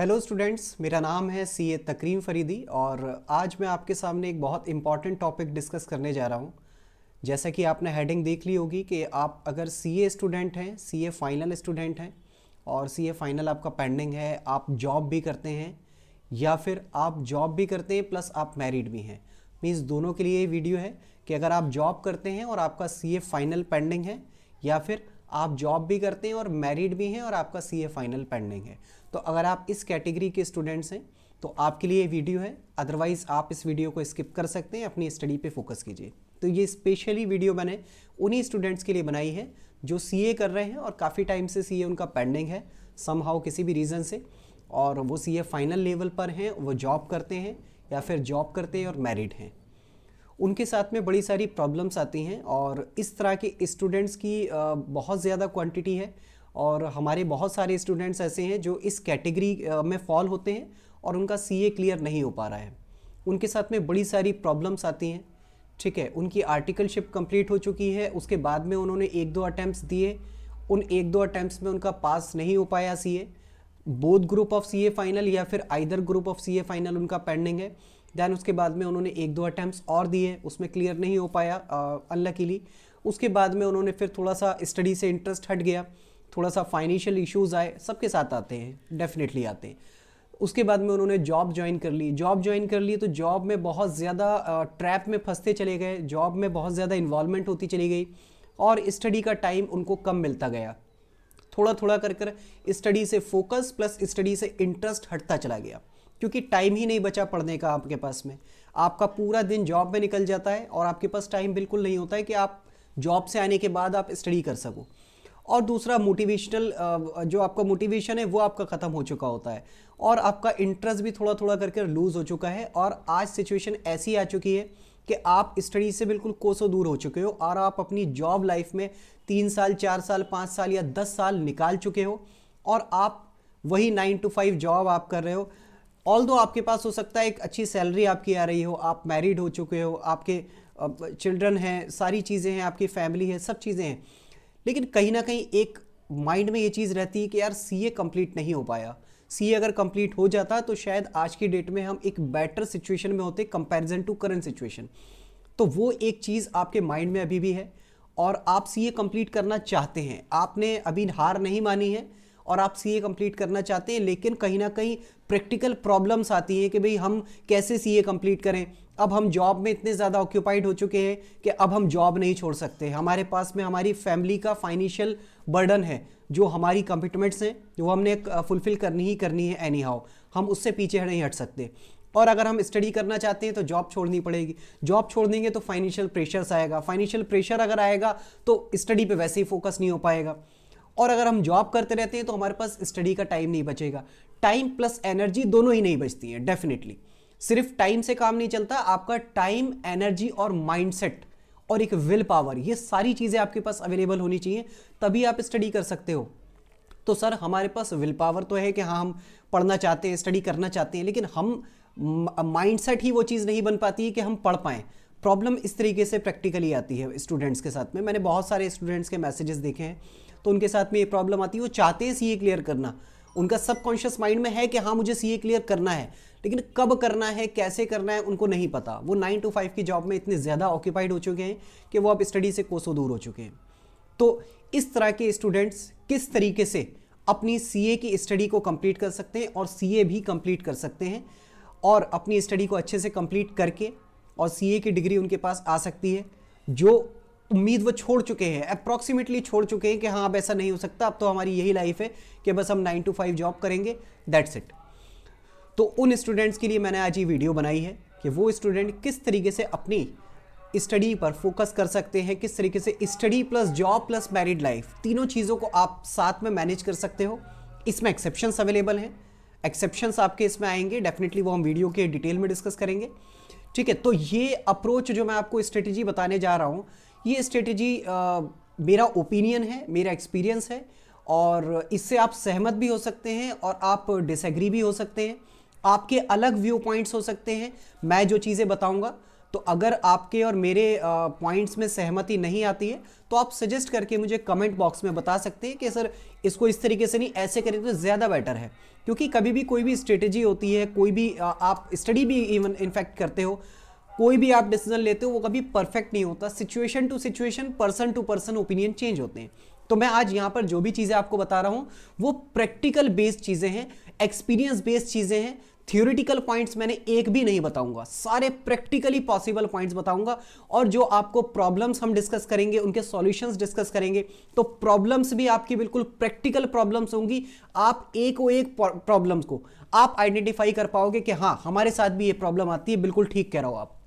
Hello students, मेरा नाम है सीए तकरीम फरीदी और आज मैं आपके सामने एक बहुत इम्पॉर्टेंट टॉपिक डिस्कस करने जा रहा हूँ। जैसा कि आपने हेडिंग देख ली होगी कि आप अगर सीए स्टूडेंट हैं, सीए फाइनल स्टूडेंट हैं और सीए फाइनल आपका पेंडिंग है, आप जॉब भी करते हैं या फिर आप जॉब भी करते हैं प्लस आप मैरिड भी हैं, मीन्स दोनों के लिए ये वीडियो है कि अगर आप जॉब करते हैं और आपका सीए फाइनल पेंडिंग है या फिर आप जॉब भी करते हैं और मैरिड भी हैं और आपका सीए फाइनल पेंडिंग है, तो अगर आप इस कैटेगरी के स्टूडेंट्स हैं तो आपके लिए ये वीडियो है। अदरवाइज़ आप इस वीडियो को स्किप कर सकते हैं, अपनी स्टडी पे फोकस कीजिए। तो ये स्पेशली वीडियो मैंने उन्हीं स्टूडेंट्स के लिए बनाई है जो सीए कर रहे हैं और काफ़ी टाइम से सीए उनका पेंडिंग है समहाउ किसी भी रीज़न से, और वो सीए फाइनल लेवल पर हैं, वो जॉब करते हैं या फिर जॉब करते हैं और मैरिड हैं। उनके साथ में बड़ी सारी प्रॉब्लम्स आती हैं और इस तरह के स्टूडेंट्स की बहुत ज़्यादा क्वांटिटी है और हमारे बहुत सारे स्टूडेंट्स ऐसे हैं जो इस कैटेगरी में फॉल होते हैं और उनका सीए क्लियर नहीं हो पा रहा है। उनके साथ में बड़ी सारी प्रॉब्लम्स आती हैं। ठीक है, उनकी आर्टिकलशिप कंप्लीट हो चुकी है, उसके बाद में उन्होंने एक दो अटैम्प्ट्स दिए, उन एक दो अटैम्प्ट्स में उनका पास नहीं हो पाया CA, both group of CA final या फिर either group of CA final उनका पेंडिंग है। दैन उसके बाद में उन्होंने एक दो अटैम्प्ट्स और दिए, उसमें क्लियर नहीं हो पाया अनलकीली। उसके बाद में उन्होंने फिर थोड़ा सा स्टडी से इंटरेस्ट हट गया, थोड़ा सा फाइनेंशियल इश्यूज़ आए, सबके साथ आते हैं, डेफिनेटली आते हैं। उसके बाद में उन्होंने जॉब ज्वाइन कर ली, तो जॉब में बहुत ज़्यादा ट्रैप में फंसते चले गए, जॉब में बहुत ज़्यादा इन्वॉल्वमेंट होती चली गई और स्टडी का टाइम उनको कम मिलता गया। थोड़ा थोड़ा कर कर स्टडी से फोकस प्लस स्टडी से इंटरेस्ट हटता चला गया, क्योंकि टाइम ही नहीं बचा पढ़ने का आपके पास में। आपका पूरा दिन जॉब में निकल जाता है और आपके पास टाइम बिल्कुल नहीं होता है कि आप जॉब से आने के बाद आप स्टडी कर सको। और दूसरा मोटिवेशनल जो आपका मोटिवेशन है वो आपका ख़त्म हो चुका होता है और आपका इंटरेस्ट भी थोड़ा थोड़ा करके लूज़ हो चुका है। और आज सिचुएशन ऐसी आ चुकी है कि आप स्टडी से बिल्कुल कोसों दूर हो चुके हो और आप अपनी जॉब लाइफ में 3 साल 4 साल 5 साल या 10 साल निकाल चुके हो और आप वही 9 to 5 जॉब आप कर रहे हो। ऑल्दो आपके पास हो सकता है एक अच्छी सैलरी आपकी आ रही हो, आप मैरिड हो चुके हो, आपके चिल्ड्रन हैं, सारी चीज़ें हैं, आपकी फैमिली है, सब चीज़ें हैं, लेकिन कहीं ना कहीं एक माइंड में ये चीज़ रहती है कि यार सीए कंप्लीट नहीं हो पाया। सीए अगर कंप्लीट हो जाता तो शायद आज की डेट में हम एक बेटर सिचुएशन में होते कंपैरिजन टू करंट सिचुएशन। तो वो एक चीज़ आपके माइंड में अभी भी है और आप सीए कंप्लीट करना चाहते हैं, आपने अभी हार नहीं मानी है और आप सीए कंप्लीट करना चाहते हैं, लेकिन कहीं ना कहीं प्रैक्टिकल प्रॉब्लम्स आती हैं कि भाई हम कैसे सीए कंप्लीट करें। अब हम जॉब में इतने ज़्यादा ऑक्यूपाइड हो चुके हैं कि अब हम जॉब नहीं छोड़ सकते, हमारे पास में हमारी फैमिली का फाइनेंशियल बर्डन है, जो हमारी कमिटमेंट्स हैं वो हमने फुलफिल करनी ही करनी है एनी हाउ, हम उससे पीछे नहीं हट सकते। और अगर हम स्टडी करना चाहते हैं तो जॉब छोड़नी पड़ेगी, जॉब छोड़ देंगे तो फाइनेंशियल प्रेशर्स आएगा, फाइनेंशियल प्रेशर अगर आएगा तो स्टडी पे वैसे ही फोकस नहीं हो पाएगा। और अगर हम जॉब करते रहते हैं तो हमारे पास स्टडी का टाइम नहीं बचेगा, टाइम प्लस एनर्जी दोनों ही नहीं बचती हैं। डेफिनेटली सिर्फ टाइम से काम नहीं चलता, आपका टाइम, एनर्जी और माइंडसेट और एक विल पावर, ये सारी चीज़ें आपके पास अवेलेबल होनी चाहिए, तभी आप स्टडी कर सकते हो। तो सर हमारे पास विल पावर तो है कि हाँ हम पढ़ना चाहते हैं, स्टडी करना चाहते हैं, लेकिन हम माइंडसेट ही वो चीज़ नहीं बन पाती है कि हम पढ़ पाएँ। प्रॉब्लम इस तरीके से प्रैक्टिकली आती है स्टूडेंट्स के साथ में। मैंने बहुत सारे स्टूडेंट्स के मैसेजेस देखे हैं तो उनके साथ में ये प्रॉब्लम आती है, वो चाहते हैं सीए क्लियर करना, उनका सबकॉन्शियस माइंड में है कि हाँ मुझे सीए क्लियर करना है, लेकिन कब करना है, कैसे करना है, उनको नहीं पता। वो 9 to 5 की जॉब में इतने ज़्यादा ऑक्यूपाइड हो चुके हैं कि वो अब स्टडी से कोसों दूर हो चुके हैं। तो इस तरह के स्टूडेंट्स किस तरीके से अपनी सीए की स्टडी को कंप्लीट कर सकते हैं और सीए भी कंप्लीट कर सकते हैं और अपनी स्टडी को अच्छे से कंप्लीट करके और सीए की डिग्री उनके पास आ सकती है, जो उम्मीद वो छोड़ चुके हैं, अप्रॉक्सीमेटली छोड़ चुके हैं कि हाँ अब ऐसा नहीं हो सकता, अब तो हमारी यही लाइफ है कि बस हम 9 to 5 जॉब करेंगे, दैट्स इट। तो उन स्टूडेंट्स के लिए मैंने आज ये वीडियो बनाई है कि वो स्टूडेंट किस तरीके से अपनी स्टडी पर फोकस कर सकते हैं, किस तरीके से study plus job plus married life तीनों चीज़ों को आप साथ में मैनेज कर सकते हो। इसमें एक्सेप्शंस अवेलेबल हैं, एक्सेप्शंस आपके इसमें आएंगे, डेफिनेटली वो हम वीडियो के डिटेल में डिस्कस करेंगे। ठीक है, तो ये अप्रोच जो मैं आपको स्ट्रेटेजी बताने जा रहा हूँ, ये स्ट्रेटेजी मेरा ओपिनियन है, मेरा एक्सपीरियंस है और इससे आप सहमत भी हो सकते हैं और आप डिसएग्री भी हो सकते हैं, आपके अलग व्यू पॉइंट्स हो सकते हैं। मैं जो चीज़ें बताऊंगा तो अगर आपके और मेरे पॉइंट्स में सहमति नहीं आती है तो आप सजेस्ट करके मुझे कमेंट बॉक्स में बता सकते हैं कि सर इसको इस तरीके से नहीं, ऐसे करें तो ज़्यादा बेटर है। क्योंकि कभी भी कोई भी स्ट्रेटेजी होती है, कोई भी आप स्टडी भी इवन इनफैक्ट करते हो, कोई भी आप डिसीजन लेते हो, वो कभी परफेक्ट नहीं होता। Situation to situation, person to person opinion change होते हैं। तो मैं आज यहाँ पर जो भी चीज़ें आपको बता रहा हूँ वो प्रैक्टिकल बेस्ड चीज़ें हैं, एक्सपीरियंस बेस्ड चीज़ें हैं। थियोरिटिकल पॉइंट्स मैंने एक भी नहीं बताऊंगा, सारे प्रैक्टिकली पॉसिबल पॉइंट्स बताऊंगा। और जो आपको प्रॉब्लम्स हम डिस्कस करेंगे, उनके सॉल्यूशंस डिस्कस करेंगे। तो प्रॉब्लम्स भी आपकी बिल्कुल प्रैक्टिकल प्रॉब्लम्स होंगी। आप एक प्रॉब्लम्स को आप आइडेंटिफाई कर पाओगे कि हाँ, हमारे साथ भी ये प्रॉब्लम आती है, बिल्कुल ठीक कह रहे हो आप।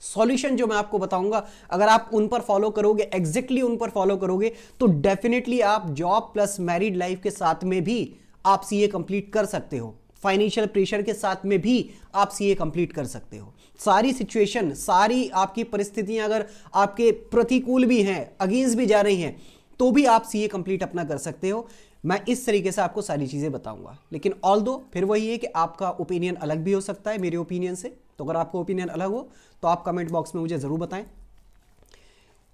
सॉल्यूशन जो मैं आपको बताऊंगा, अगर आप उन पर फॉलो करोगे, एग्जैक्टली उन पर फॉलो करोगे, तो डेफिनेटली आप जॉब प्लस मैरिड लाइफ के साथ में भी आप सीए कंप्लीट कर सकते हो। फाइनेंशियल प्रेशर के साथ में भी आप सीए कंप्लीट कर सकते हो। सारी सिचुएशन, सारी आपकी परिस्थितियां अगर आपके प्रतिकूल भी हैं, अगेंस्ट भी जा रही हैं, तो भी आप सीए कंप्लीट अपना कर सकते हो। मैं इस तरीके से आपको सारी चीज़ें बताऊंगा। लेकिन ऑल्दो फिर वही है कि आपका ओपिनियन अलग भी हो सकता है मेरे ओपिनियन से। तो अगर आपका ओपिनियन अलग हो तो आप कमेंट बॉक्स में मुझे ज़रूर बताएं।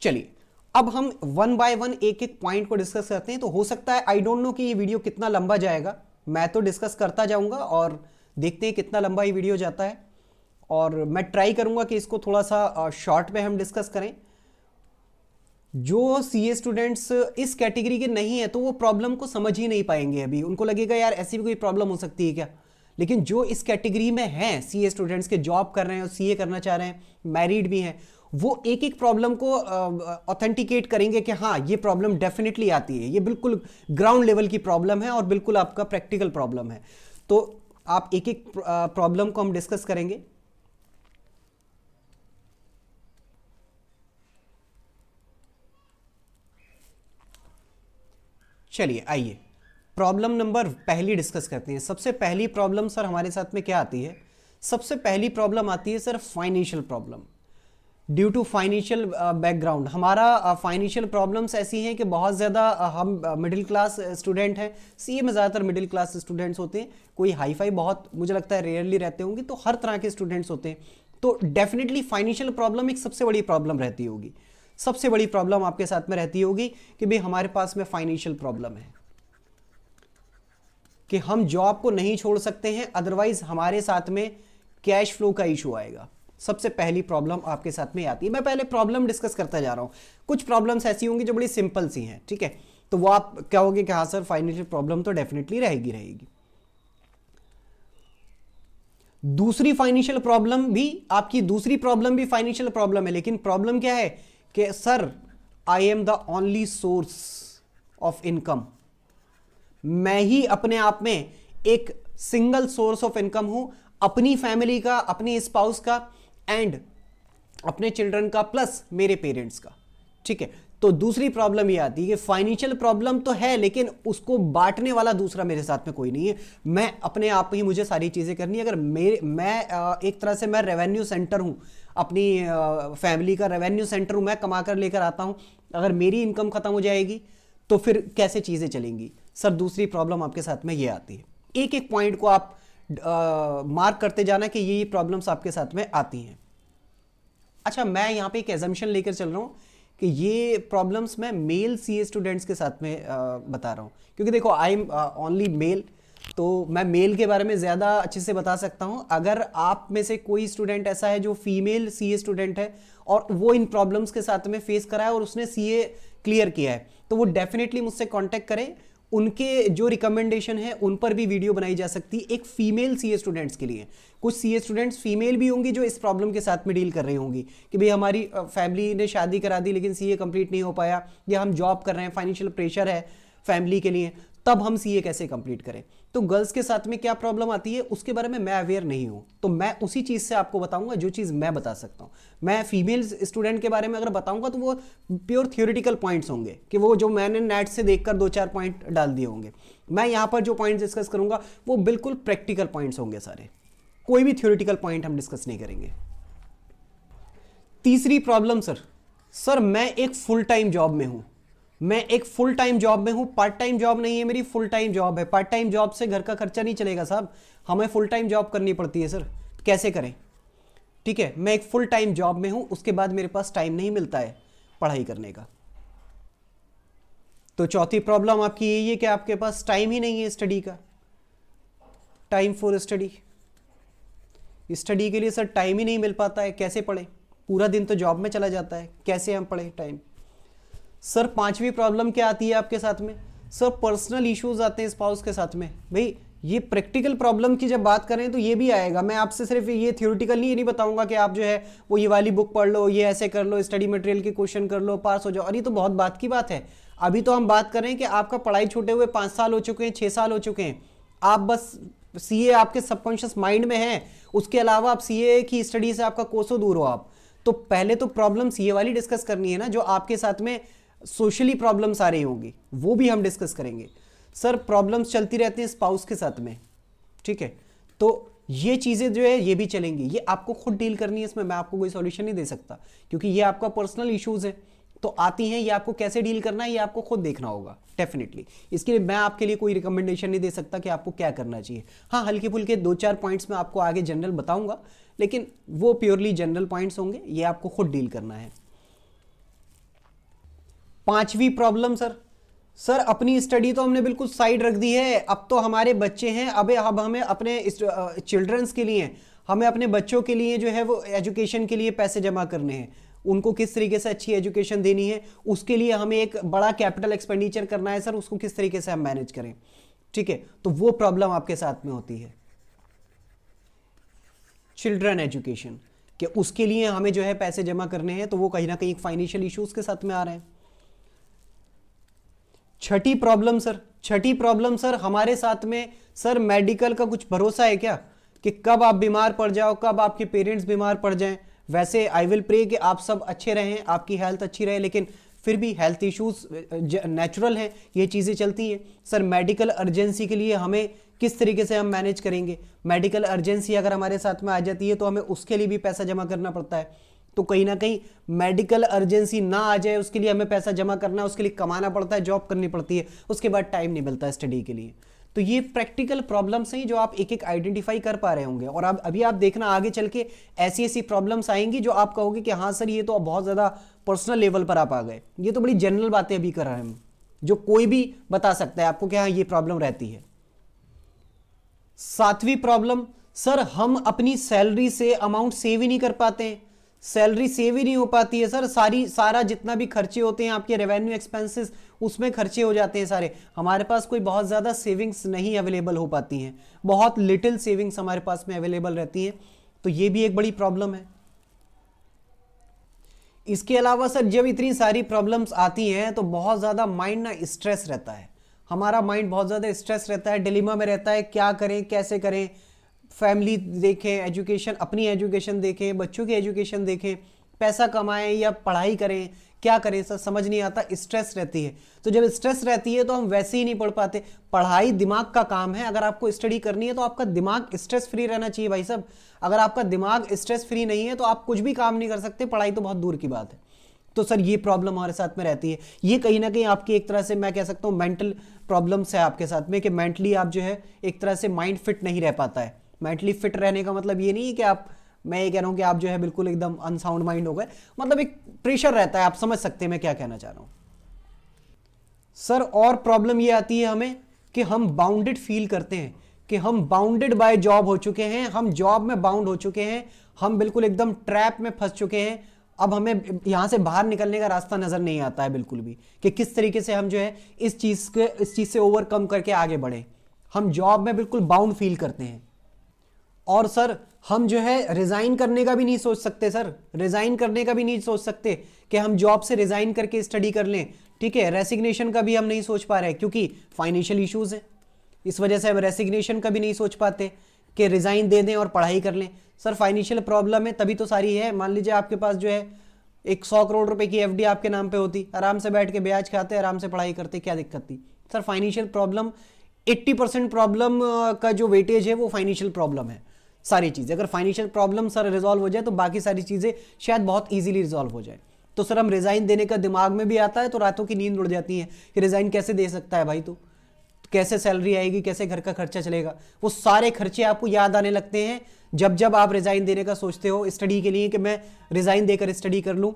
चलिए, अब हम वन बाय वन एक एक पॉइंट को डिस्कस करते हैं। तो हो सकता है, आई डोंट नो कि ये वीडियो कितना लंबा जाएगा। मैं तो डिस्कस करता जाऊंगा और देखते हैं कितना लंबा ये वीडियो जाता है। और मैं ट्राई करूंगा कि इसको थोड़ा सा शॉर्ट में हम डिस्कस करें। जो सीए स्टूडेंट्स इस कैटेगरी के नहीं है तो वो प्रॉब्लम को समझ ही नहीं पाएंगे। अभी उनको लगेगा यार ऐसी भी कोई प्रॉब्लम हो सकती है क्या। लेकिन जो इस कैटेगरी में हैं, सीए स्टूडेंट्स के जॉब कर रहे हैं और सीए करना चाह रहे हैं, मैरिड भी हैं, वो एक एक प्रॉब्लम को ऑथेंटिकेट करेंगे कि हाँ, ये प्रॉब्लम डेफिनेटली आती है, ये बिल्कुल ग्राउंड लेवल की प्रॉब्लम है और बिल्कुल आपका प्रैक्टिकल प्रॉब्लम है। तो आप एक एक प्रॉब्लम को हम डिस्कस करेंगे। चलिए आइए प्रॉब्लम नंबर पहली डिस्कस करते हैं। सबसे पहली प्रॉब्लम सर हमारे साथ में क्या आती है? सबसे पहली प्रॉब्लम आती है sir financial problem. Due to financial background, हमारा फाइनेंशियल प्रॉब्लम्स ऐसी हैं कि बहुत ज़्यादा हम मिडिल क्लास स्टूडेंट हैं। सीए में ज़्यादातर मिडिल क्लास स्टूडेंट्स होते हैं। कोई हाई फाई बहुत मुझे लगता है रेयरली रहते होंगे। तो हर तरह के स्टूडेंट्स होते हैं। तो डेफिनेटली फाइनेंशियल प्रॉब्लम एक सबसे बड़ी प्रॉब्लम रहती होगी। सबसे बड़ी प्रॉब्लम आपके साथ में रहती होगी कि भाई हमारे पास में फाइनेंशियल प्रॉब्लम है, कि हम जॉब को नहीं छोड़ सकते हैं, अदरवाइज हमारे साथ में कैश फ्लो का इशू आएगा। सबसे पहली प्रॉब्लम आपके साथ में आती है। मैं पहले प्रॉब्लम डिस्कस करता जा रहा हूं। कुछ प्रॉब्लम्स ऐसी होंगी जो बड़ी सिंपल सी हैं, ठीक है। तो वो आप कहोगे कि हाँ सर फाइनेंशियल प्रॉब्लम तो डेफिनेटली रहेगी। दूसरी फाइनेंशियल प्रॉब्लम भी, आपकी दूसरी प्रॉब्लम भी फाइनेंशियल प्रॉब्लम है। लेकिन प्रॉब्लम क्या है कि sir I am the only source of income. मैं ही अपने आप में एक सिंगल सोर्स ऑफ इनकम हूं, अपनी फैमिली का, अपनी स्पाउस का एंड अपने चिल्ड्रन का, प्लस मेरे पेरेंट्स का, ठीक है। तो दूसरी प्रॉब्लम ये आती है कि फाइनेंशियल प्रॉब्लम तो है लेकिन उसको बांटने वाला दूसरा मेरे साथ में कोई नहीं है। मैं अपने आप ही मुझे सारी चीज़ें करनी है। अगर मैं एक तरह से मैं रेवेन्यू सेंटर हूँ, अपनी फैमिली का रेवेन्यू सेंटर हूँ, मैं कमा कर लेकर आता हूँ। अगर मेरी इनकम खत्म हो जाएगी तो फिर कैसे चीज़ें चलेंगी? सर दूसरी प्रॉब्लम आपके साथ में ये आती है। एक एक पॉइंट को आप मार्क करते जाना कि ये प्रॉब्लम्स आपके साथ में आती हैं। अच्छा, मैं यहाँ पे एक एजम्पशन लेकर चल रहा हूँ कि ये प्रॉब्लम्स मैं मेल सीए स्टूडेंट्स के साथ में बता रहा हूँ, क्योंकि देखो आई एम ओनली मेल, तो मैं मेल के बारे में ज़्यादा अच्छे से बता सकता हूँ। अगर आप में से कोई स्टूडेंट ऐसा है जो फीमेल सीए स्टूडेंट है और वो इन प्रॉब्लम्स के साथ में फेस करा है और उसने सीए क्लियर किया है, तो वो डेफिनेटली मुझसे कांटेक्ट करें। उनके जो रिकमेंडेशन है उन पर भी वीडियो बनाई जा सकती है एक फीमेल सीए स्टूडेंट्स के लिए। कुछ सीए स्टूडेंट्स फीमेल भी होंगी जो इस प्रॉब्लम के साथ में डील कर रही होंगी कि भाई हमारी फैमिली ने शादी करा दी लेकिन सीए कंप्लीट नहीं हो पाया, या हम जॉब कर रहे हैं, फाइनेंशियल प्रेशर है फैमिली के लिए, तब हम सीए कैसे कंप्लीट करें। तो गर्ल्स के साथ में क्या प्रॉब्लम आती है उसके बारे में मैं अवेयर नहीं हूं, तो मैं उसी चीज़ से आपको बताऊंगा जो चीज़ मैं बता सकता हूं। मैं फीमेल स्टूडेंट के बारे में अगर बताऊंगा तो वो प्योर थियोरिटिकल पॉइंट्स होंगे कि वो जो मैंने नेट से देखकर 2-4 पॉइंट डाल दिए होंगे। मैं यहाँ पर जो पॉइंट्स डिस्कस करूंगा वो बिल्कुल प्रैक्टिकल पॉइंट्स होंगे सारे, कोई भी थियोरिटिकल पॉइंट हम डिस्कस नहीं करेंगे। तीसरी प्रॉब्लम, सर मैं एक फुल टाइम जॉब में हूं, मैं एक फुल टाइम जॉब में हूं, पार्ट टाइम जॉब नहीं है मेरी, फुल टाइम जॉब है। पार्ट टाइम जॉब से घर का खर्चा नहीं चलेगा साहब, हमें फुल टाइम जॉब करनी पड़ती है सर, कैसे करें? ठीक है, मैं एक फुल टाइम जॉब में हूं, उसके बाद मेरे पास टाइम नहीं मिलता है पढ़ाई करने का। तो चौथी प्रॉब्लम आपकी यही है कि आपके पास टाइम ही नहीं है स्टडी का, टाइम फॉर स्टडी। स्टडी के लिए सर टाइम ही नहीं मिल पाता है, कैसे पढ़े, पूरा दिन तो जॉब में चला जाता है, कैसे हम पढ़े टाइम। सर पांचवी प्रॉब्लम क्या आती है आपके साथ में, सर पर्सनल इश्यूज आते हैं स्पाउस के साथ में। भाई ये प्रैक्टिकल प्रॉब्लम की जब बात करें तो ये भी आएगा, मैं आपसे सिर्फ ये थ्योरेटिकल नहीं बताऊंगा कि आप जो है वो ये वाली बुक पढ़ लो, ये ऐसे कर लो, स्टडी मटेरियल के क्वेश्चन कर लो, पास हो जाओ। और ये तो बहुत बात की बात है। अभी तो हम बात कर रहे हैं कि आपका पढ़ाई छूटे हुए 5 साल हो चुके हैं, 6 साल हो चुके हैं, आप बस सीए आपके सबकॉन्शियस माइंड में है, उसके अलावा आप सीए की स्टडी से आपका कोसों दूर हो आप। तो पहले तो प्रॉब्लम सीए वाली डिस्कस करनी है ना, जो आपके साथ में सोशली प्रॉब्लम्स आ रही होंगी वो भी हम डिस्कस करेंगे। सर प्रॉब्लम्स चलती रहती हैं स्पाउस के साथ में, ठीक है, तो ये चीज़ें जो है ये भी चलेंगी, ये आपको खुद डील करनी है, इसमें मैं आपको कोई सॉल्यूशन नहीं दे सकता क्योंकि ये आपका पर्सनल इश्यूज है। तो आती हैं, ये आपको कैसे डील करना है ये आपको खुद देखना होगा डेफिनेटली। इसके लिए मैं आपके लिए कोई रिकमेंडेशन नहीं दे सकता कि आपको क्या करना चाहिए। हाँ, हल्के फुल्के 2-4 पॉइंट्स में आपको आगे जनरल बताऊंगा, लेकिन वो प्योरली जनरल पॉइंट्स होंगे, ये आपको खुद डील करना है। पांचवी प्रॉब्लम सर अपनी स्टडी तो हमने बिल्कुल साइड रख दी है, अब तो हमारे बच्चे हैं, अब हमें अपने चिल्ड्रंस के लिए, हमें अपने बच्चों के लिए जो है वो एजुकेशन के लिए पैसे जमा करने हैं, उनको किस तरीके से अच्छी एजुकेशन देनी है, उसके लिए हमें एक बड़ा कैपिटल एक्सपेंडिचर करना है सर, उसको किस तरीके से हम मैनेज करें, ठीक है। तो वो प्रॉब्लम आपके साथ में होती है चिल्ड्रन एजुकेशन, कि उसके लिए हमें जो है पैसे जमा करने हैं, तो वो कहीं ना कहीं फाइनेंशियल इश्यूज के साथ में आ रहे हैं। छठी प्रॉब्लम सर हमारे साथ में सर मेडिकल का कुछ भरोसा है क्या, कि कब आप बीमार पड़ जाओ, कब आपके पेरेंट्स बीमार पड़ जाएं। वैसे आई विल प्रे कि आप सब अच्छे रहें, आपकी हेल्थ अच्छी रहे, लेकिन फिर भी हेल्थ इश्यूज नेचुरल है, ये चीज़ें चलती हैं। सर मेडिकल अर्जेंसी के लिए हमें किस तरीके से हम मैनेज करेंगे, मेडिकल अर्जेंसी अगर हमारे साथ में आ जाती है तो हमें उसके लिए भी पैसा जमा करना पड़ता है। तो कहीं ना कहीं मेडिकल अर्जेंसी ना आ जाए उसके लिए हमें पैसा जमा करना है, उसके लिए कमाना पड़ता है, जॉब करनी पड़ती है, उसके बाद टाइम नहीं मिलता है स्टडी के लिए। तो ये प्रैक्टिकल प्रॉब्लम्स हैं जो आप एक एक आइडेंटिफाई कर पा रहे होंगे, और अब अभी आप देखना आगे चल के ऐसी ऐसी प्रॉब्लम्स आएंगी जो आप कहोगे कि हाँ सर ये तो बहुत ज़्यादा पर्सनल लेवल पर आप आ गए, ये तो बड़ी जनरल बातें अभी कर रहे हैं हम, जो कोई भी बता सकता है आपको कि हाँ ये प्रॉब्लम रहती है। सातवीं प्रॉब्लम सर हम अपनी सैलरी से अमाउंट सेव ही नहीं कर पाते हैं, सैलरी सेव ही नहीं हो पाती है सर, सारा जितना भी खर्चे होते हैं आपके रेवेन्यू एक्सपेंसेस उसमें खर्चे हो जाते हैं सारे, हमारे पास कोई बहुत ज़्यादा सेविंग्स नहीं अवेलेबल हो पाती हैं, बहुत लिटिल सेविंग्स हमारे पास में अवेलेबल रहती हैं। तो ये भी एक बड़ी प्रॉब्लम है। इसके अलावा सर जब इतनी सारी प्रॉब्लम्स आती हैं तो बहुत ज़्यादा माइंड ना स्ट्रेस रहता है, हमारा माइंड बहुत ज़्यादा स्ट्रेस रहता है, डिलेमा में रहता है, क्या करें कैसे करें, फैमिली देखें, एजुकेशन, अपनी एजुकेशन देखें, बच्चों की एजुकेशन देखें, पैसा कमाएं या पढ़ाई करें, क्या करें सर समझ नहीं आता, स्ट्रेस रहती है। तो जब स्ट्रेस रहती है तो हम वैसे ही नहीं पढ़ पाते। पढ़ाई दिमाग का काम है, अगर आपको स्टडी करनी है तो आपका दिमाग स्ट्रेस फ्री रहना चाहिए भाई साहब। अगर आपका दिमाग स्ट्रेस फ्री नहीं है तो आप कुछ भी काम नहीं कर सकते, पढ़ाई तो बहुत दूर की बात है। तो सर ये प्रॉब्लम हमारे साथ में रहती है, ये कहीं ना कहीं आपकी एक तरह से मैं कह सकता हूँ मेंटल प्रॉब्लम्स है आपके साथ में, कि मेंटली आप जो है एक तरह से माइंड फिट नहीं रह पाता है। मेंटली फिट रहने का मतलब ये नहीं है कि आप, मैं ये कह रहा हूं कि आप जो है बिल्कुल एकदम अनसाउंड माइंड हो गए, मतलब एक प्रेशर रहता है, आप समझ सकते हैं मैं क्या कहना चाह रहा हूं सर। और प्रॉब्लम ये आती है हमें कि हम बाउंडेड फील करते हैं, कि हम बाउंडेड बाय जॉब हो चुके हैं, हम जॉब में बाउंड हो चुके हैं, हम बिल्कुल एकदम ट्रैप में फंस चुके हैं। अब हमें यहां से बाहर निकलने का रास्ता नजर नहीं आता है बिल्कुल भी, कि किस तरीके से हम जो है इस चीज से ओवरकम करके आगे बढ़े। हम जॉब में बिल्कुल बाउंड फील करते हैं। और सर हम जो है रिजाइन करने का भी नहीं सोच सकते सर, रिजाइन करने का भी नहीं सोच सकते कि हम जॉब से रिजाइन करके स्टडी कर लें, ठीक है। रेसिग्नेशन का भी हम नहीं सोच पा रहे क्योंकि फाइनेंशियल इश्यूज हैं, इस वजह से हम रेसिग्नेशन का भी नहीं सोच पाते कि रिजाइन दे दें और पढ़ाई कर लें। सर फाइनेंशियल प्रॉब्लम है तभी तो सारी है। मान लीजिए आपके पास जो है एक 100 करोड़ रुपए की एफडी आपके नाम पे होती, आराम से बैठ के ब्याज खाते, आराम से पढ़ाई करते, क्या दिक्कत थी सर। फाइनेंशियल प्रॉब्लम 80% प्रॉब्लम का जो वेटेज है वो फाइनेंशियल प्रॉब्लम है। सारी चीज़ें अगर फाइनेंशियल प्रॉब्लम सर रिजॉल्व हो जाए तो बाकी सारी चीज़ें शायद बहुत इजीली रिजॉल्व हो जाए। तो सर हम रिज़ाइन देने का दिमाग में भी आता है तो रातों की नींद उड़ जाती है कि रिज़ाइन कैसे दे सकता है भाई, तो कैसे सैलरी आएगी, कैसे घर का खर्चा चलेगा, वो सारे खर्चे आपको याद आने लगते हैं जब जब आप रिजाइन देने का सोचते हो स्टडी के लिए कि मैं रिजाइन देकर स्टडी कर लूं।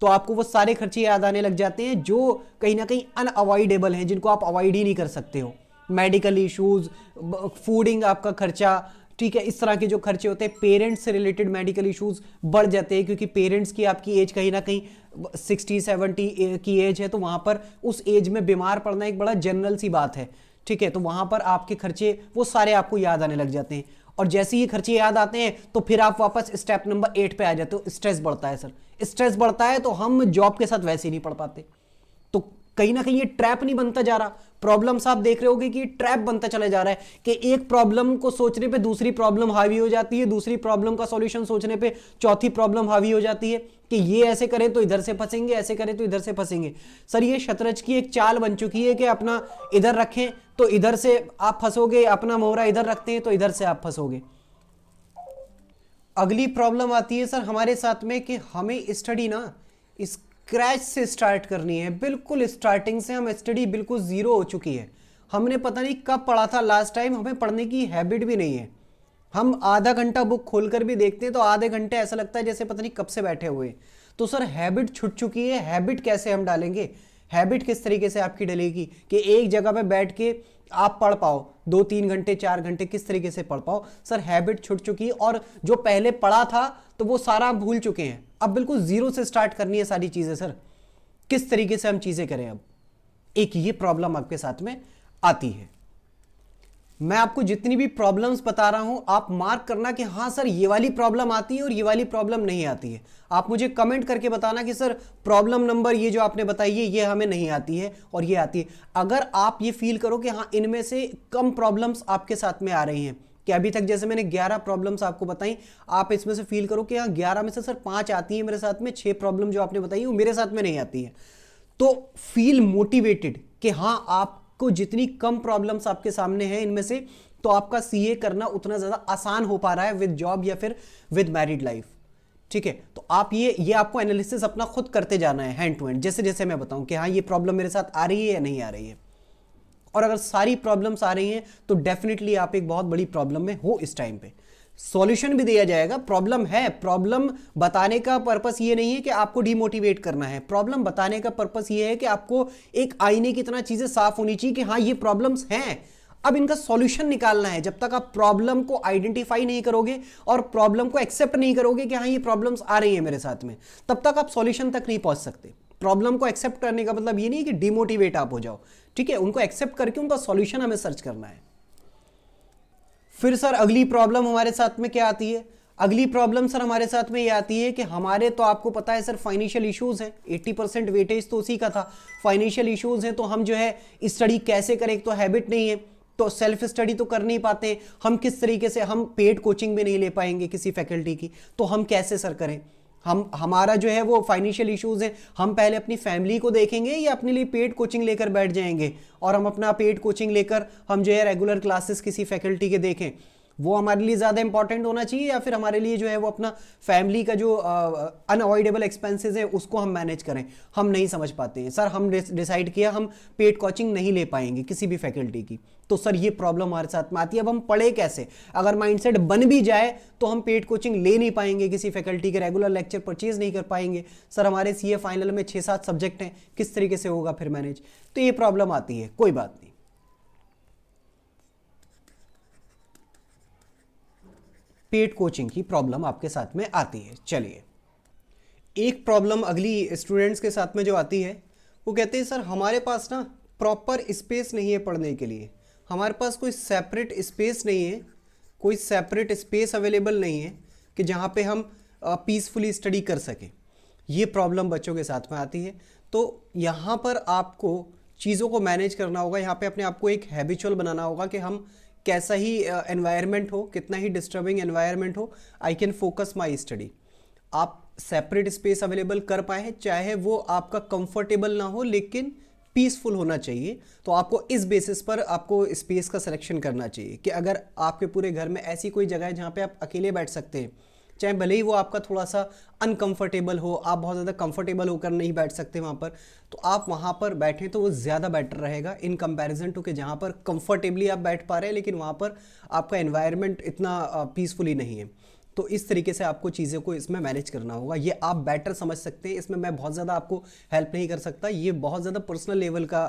तो आपको वो सारे खर्चे याद आने लग जाते हैं जो कहीं ना कहीं अनअवॉइडेबल हैं, जिनको आप अवॉइड ही नहीं कर सकते हो। मेडिकल इश्यूज, फूडिंग आपका खर्चा, ठीक है, इस तरह के जो खर्चे होते हैं, पेरेंट्स से रिलेटेड मेडिकल इश्यूज बढ़ जाते हैं क्योंकि पेरेंट्स की आपकी एज कहीं ना कहीं 60-70 की एज है, तो वहां पर उस एज में बीमार पड़ना एक बड़ा जनरल सी बात है, ठीक है। तो वहां पर आपके खर्चे वो सारे आपको याद आने लग जाते हैं, और जैसे ही खर्चे याद आते हैं तो फिर आप वापस स्टेप नंबर 8 पे आ जाते हो, स्ट्रेस बढ़ता है सर। स्ट्रेस बढ़ता है तो हम जॉब के साथ वैसे ही नहीं पढ़ पाते। तो कहीं ना कहीं ये ट्रैप नहीं बनता जा रहा, प्रॉब्लम्स आप देख रहे होगे कि ये ट्रैप बनता चला जा रहा है कि एक प्रॉब्लम को सोचने पे दूसरी प्रॉब्लम हावी हो जाती है, दूसरी प्रॉब्लम का सॉल्यूशन सोचने पे चौथी प्रॉब्लम हावी हो जाती है कि ये ऐसे करें तो इधर से फंसेंगे, ऐसे करें तो इधर से फंसेंगे। सर ये शतरंज की एक चाल बन चुकी है कि अपना इधर रखें तो इधर से आप फंसोगे, अपना मोहरा इधर रखते हैं तो इधर से आप फंसोगे। अगली प्रॉब्लम आती है सर हमारे साथ में कि हमें स्टडी ना स्क्रैच से स्टार्ट करनी है, बिल्कुल स्टार्टिंग से हम स्टडी बिल्कुल जीरो हो चुकी है। हमने पता नहीं कब पढ़ा था लास्ट टाइम, हमें पढ़ने की हैबिट भी नहीं है। हम आधा घंटा बुक खोलकर भी देखते हैं तो आधे घंटे ऐसा लगता है जैसे पता नहीं कब से बैठे हुए। तो सर हैबिट छूट चुकी है, हैबिट कैसे हम डालेंगे, हैबिट किस तरीके से आपकी डलेगी कि एक जगह पे बैठ के आप पढ़ पाओ 2-3 घंटे 4 घंटे, किस तरीके से पढ़ पाओ। सर हैबिट छूट चुकी है और जो पहले पढ़ा था तो वो सारा भूल चुके हैं, अब बिल्कुल जीरो से स्टार्ट करनी है सारी चीजें। सर किस तरीके से हम चीजें करें, अब एक ये प्रॉब्लम आपके साथ में आती है। मैं आपको जितनी भी प्रॉब्लम्स बता रहा हूं आप मार्क करना कि हाँ सर ये वाली प्रॉब्लम आती है और ये वाली प्रॉब्लम नहीं आती है। आप मुझे कमेंट करके बताना कि सर प्रॉब्लम नंबर ये जो आपने बताई है ये हमें नहीं आती है और ये आती है। अगर आप ये फील करो कि हाँ इनमें से कम प्रॉब्लम्स आपके साथ में आ रही हैं, कि अभी तक जैसे मैंने 11 प्रॉब्लम्स आपको बताई, आप इसमें से फील करो कि हाँ 11 में से सर 5 आती है मेरे साथ में, 6 प्रॉब्लम जो आपने बताई वो मेरे साथ में नहीं आती है, तो फील मोटिवेटेड कि हाँ आपको जितनी कम प्रॉब्लम्स आपके सामने हैं इनमें से, तो आपका सीए करना उतना ज्यादा आसान हो पा रहा है विद जॉब या फिर विद मैरिड लाइफ, ठीक है। तो आप ये आपको एनालिसिस अपना खुद करते जाना है हैंड टू हैंड, जैसे जैसे मैं बताऊं कि हाँ ये प्रॉब्लम मेरे साथ आ रही है या नहीं आ रही है। और अगर सारी प्रॉब्लम्स आ रही हैं तो डेफिनेटली आप एक बहुत बड़ी प्रॉब्लम में हो इस टाइम पे। सॉल्यूशन भी दिया जाएगा, प्रॉब्लम है, प्रॉब्लम बताने का पर्पस ये नहीं है कि आपको डिमोटिवेट करना है, प्रॉब्लम बताने का पर्पस ये है कि आपको एक आईने की तरह चीजें साफ होनी चाहिए कि हाँ ये प्रॉब्लम्स हैं, अब इनका सॉल्यूशन निकालना है। जब तक आप प्रॉब्लम को आइडेंटिफाई नहीं करोगे और प्रॉब्लम को एक्सेप्ट नहीं करोगे कि हाँ ये प्रॉब्लम्स आ रही है मेरे साथ में, तब तक आप सॉल्यूशन तक नहीं पहुंच सकते। प्रॉब्लम को एक्सेप्ट करने का मतलब ये नहीं कि डिमोटिवेट आप हो जाओ, ठीक है, उनको एक्सेप्ट करके उनका सॉल्यूशन हमें सर्च करना है। फिर सर अगली प्रॉब्लम हमारे साथ में क्या आती है, अगली प्रॉब्लम सर हमारे साथ में ये आती है कि हमारे, तो आपको पता है सर फाइनेंशियल इश्यूज हैं, 80% वेटेज तो उसी का था, फाइनेंशियल इश्यूज हैं, तो हम जो है स्टडी कैसे करें, एक तो हैबिट नहीं है, तो सेल्फ स्टडी तो कर नहीं पाते हम, किस तरीके से हम पेड कोचिंग भी नहीं ले पाएंगे किसी फैकल्टी की, तो हम कैसे सर करें। हमारा जो है वो फाइनेंशियल इश्यूज है, हम पहले अपनी फैमिली को देखेंगे या अपने लिए पेड कोचिंग लेकर बैठ जाएंगे और हम अपना पेड कोचिंग लेकर हम जो है रेगुलर क्लासेस किसी फैकल्टी के देखें, वो हमारे लिए ज़्यादा इंपॉर्टेंट होना चाहिए, या फिर हमारे लिए जो है वो अपना फैमिली का जो अनअवॉइडेबल एक्सपेंसेस है उसको हम मैनेज करें। हम नहीं समझ पाते हैं सर, हम डिसाइड किया हम पेड कोचिंग नहीं ले पाएंगे किसी भी फैकल्टी की, तो सर ये प्रॉब्लम हमारे साथ में आती है। अब हम पढ़े कैसे, अगर माइंडसेट बन भी जाए तो हम पेड कोचिंग ले नहीं पाएंगे किसी फैकल्टी के, रेगुलर लेक्चर परचेज नहीं कर पाएंगे। सर हमारे सीए फाइनल में 6-7 सब्जेक्ट हैं, किस तरीके से होगा फिर मैनेज, तो ये प्रॉब्लम आती है। कोई बात नहीं, पेड कोचिंग की प्रॉब्लम आपके साथ में आती है। चलिए एक प्रॉब्लम अगली स्टूडेंट्स के साथ में जो आती है, वो कहते हैं सर हमारे पास ना प्रॉपर स्पेस नहीं है पढ़ने के लिए, हमारे पास कोई सेपरेट स्पेस नहीं है, कोई सेपरेट स्पेस अवेलेबल नहीं है कि जहाँ पे हम पीसफुली स्टडी कर सकें। ये प्रॉब्लम बच्चों के साथ में आती है। तो यहाँ पर आपको चीज़ों को मैनेज करना होगा, यहाँ पे अपने आप को एक हैबिचुअल बनाना होगा कि हम कैसा ही एनवायरनमेंट हो, कितना ही डिस्टर्बिंग एनवायरनमेंट हो, I can focus my study. आप सेपरेट स्पेस अवेलेबल कर पाए, चाहे वो आपका कंफर्टेबल ना हो लेकिन पीसफुल होना चाहिए, तो आपको इस बेसिस पर आपको स्पेस का सिलेक्शन करना चाहिए कि अगर आपके पूरे घर में ऐसी कोई जगह है जहाँ पे आप अकेले बैठ सकते हैं, चाहे भले ही वो आपका थोड़ा सा अनकंफर्टेबल हो, आप बहुत ज़्यादा कंफर्टेबल होकर नहीं बैठ सकते वहाँ पर, तो आप वहाँ पर बैठें तो वो ज़्यादा बेटर रहेगा इन कंपैरिजन टू कि जहाँ पर कंफर्टेबली आप बैठ पा रहे हैं लेकिन वहाँ पर आपका एनवायरनमेंट इतना पीसफुली नहीं है। तो इस तरीके से आपको चीज़ों को इसमें मैनेज करना होगा। ये आप बेटर समझ सकते हैं, इसमें मैं बहुत ज़्यादा आपको हेल्प नहीं कर सकता, ये बहुत ज़्यादा पर्सनल लेवल का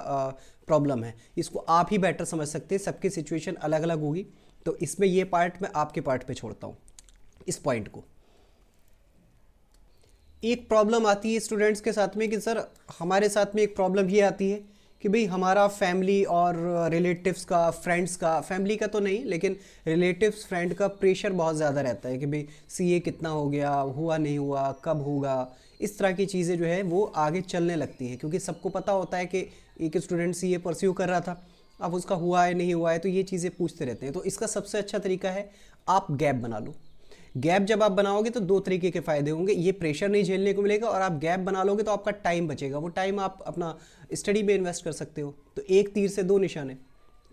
प्रॉब्लम है, इसको आप ही बेटर समझ सकते हैं, सबकी सिचुएशन अलग अलग होगी। तो इसमें ये पार्ट मैं आपके पार्ट पे छोड़ता हूँ, इस पॉइंट को। एक प्रॉब्लम आती है स्टूडेंट्स के साथ में कि सर हमारे साथ में एक प्रॉब्लम ये आती है कि भाई हमारा फैमिली और रिलेटिव्स का, फ्रेंड्स का, फैमिली का तो नहीं लेकिन रिलेटिव्स फ्रेंड का प्रेशर बहुत ज़्यादा रहता है कि भाई सीए कितना हो गया, हुआ नहीं हुआ, कब होगा, इस तरह की चीज़ें जो है वो आगे चलने लगती हैं, क्योंकि सबको पता होता है कि एक स्टूडेंट सीए परस्यू कर रहा था, अब उसका हुआ है नहीं हुआ है, तो ये चीज़ें पूछते रहते हैं। तो इसका सबसे अच्छा तरीका है आप गैप बना लो। गैप जब आप बनाओगे तो दो तरीके के फ़ायदे होंगे, ये प्रेशर नहीं झेलने को मिलेगा और आप गैप बना लोगे तो आपका टाइम बचेगा, वो टाइम आप अपना स्टडी में इन्वेस्ट कर सकते हो। तो एक तीर से दो निशाने,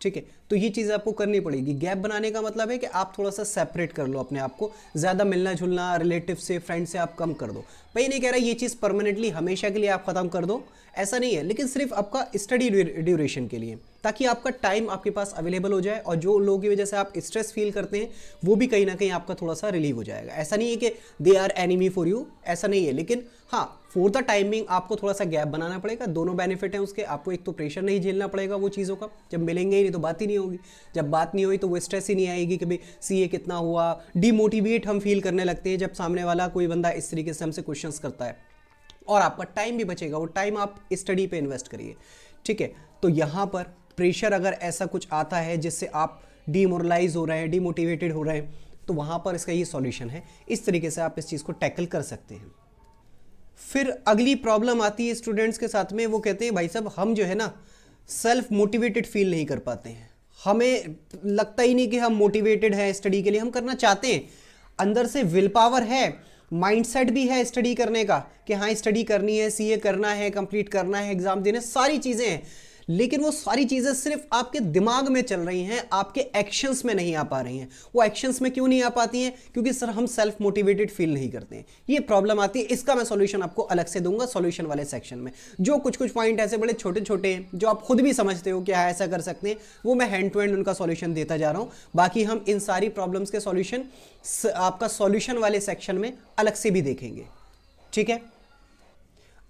ठीक है। तो ये चीज़ आपको करनी पड़ेगी। गैप बनाने का मतलब है कि आप थोड़ा सा सेपरेट कर लो अपने आप को, ज़्यादा मिलना जुलना रिलेटिव से, फ्रेंड से आप कम कर दो। भाई नहीं कह रहा ये चीज़ परमानेंटली हमेशा के लिए आप ख़त्म कर दो, ऐसा नहीं है, लेकिन सिर्फ आपका स्टडी ड्यूरेशन के लिए, ताकि आपका टाइम आपके पास अवेलेबल हो जाए और जो लोगों की वजह से आप स्ट्रेस फील करते हैं वो भी कहीं ना कहीं आपका थोड़ा सा रिलीव हो जाएगा। ऐसा नहीं है कि they are enemy for you, ऐसा नहीं है, लेकिन हाँ फॉर द टाइमिंग आपको थोड़ा सा गैप बनाना पड़ेगा। दोनों बेनिफिट हैं उसके, आपको एक तो प्रेशर नहीं झेलना पड़ेगा वो चीज़ों का, जब मिलेंगे ही नहीं तो बात ही नहीं होगी, जब बात नहीं हुई तो वो स्ट्रेस ही नहीं आएगी कि भाई सीए कितना हुआ। डीमोटिवेट हम फील करने लगते हैं जब सामने वाला कोई बंदा इस तरीके से हमसे क्वेश्चंस करता है, और आपका टाइम भी बचेगा, वो टाइम आप स्टडी पे इन्वेस्ट करिए, ठीक है। तो यहाँ पर प्रेशर अगर ऐसा कुछ आता है जिससे आप डीमोरलाइज हो रहे हैं, डीमोटिवेटेड हो रहे हैं, तो वहाँ पर इसका ये सॉल्यूशन है, इस तरीके से आप इस चीज़ को टैकल कर सकते हैं। फिर अगली प्रॉब्लम आती है स्टूडेंट्स के साथ में, वो कहते हैं भाई साहब हम जो है ना सेल्फ मोटिवेटेड फील नहीं कर पाते हैं, हमें लगता ही नहीं कि हम मोटिवेटेड हैं स्टडी के लिए, हम करना चाहते हैं, अंदर से विल पावर है, माइंडसेट भी है स्टडी करने का कि हाँ स्टडी करनी है, सीए करना है, कंप्लीट करना है, एग्जाम देने, सारी चीज़ें हैं, लेकिन वो सारी चीज़ें सिर्फ आपके दिमाग में चल रही हैं, आपके एक्शंस में नहीं आ पा रही हैं। वो एक्शंस में क्यों नहीं आ पाती हैं? क्योंकि सर हम सेल्फ मोटिवेटेड फील नहीं करते हैं, ये प्रॉब्लम आती है। इसका मैं सॉल्यूशन आपको अलग से दूंगा सॉल्यूशन वाले सेक्शन में। जो कुछ कुछ पॉइंट ऐसे बड़े छोटे छोटे हैं जो आप खुद भी समझते हो कि हाँ ऐसा कर सकते हैं, वो मैं हैंड टू हैंड उनका सॉल्यूशन देता जा रहा हूँ। बाकी हम इन सारी प्रॉब्लम्स के सॉल्यूशन आपका सॉल्यूशन वाले सेक्शन में अलग से भी देखेंगे, ठीक है।